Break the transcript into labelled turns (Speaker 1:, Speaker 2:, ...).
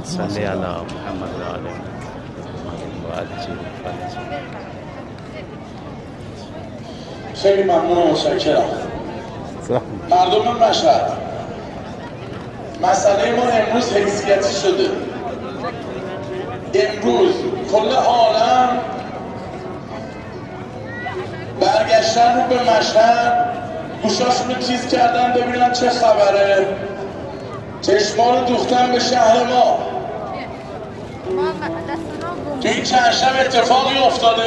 Speaker 1: صلی علی محمد و آل
Speaker 2: خیلی ممنون و متشکرم. مردم مشهد، مسئله ما امروز حیثیتی شده. امروز کل عالم برگشتن رو به مشهد، گوشاشون رو تیز کردن ببینن چه خبره، چشما رو دوختن به شهر ما. تو این چند شب اتفاقی افتاده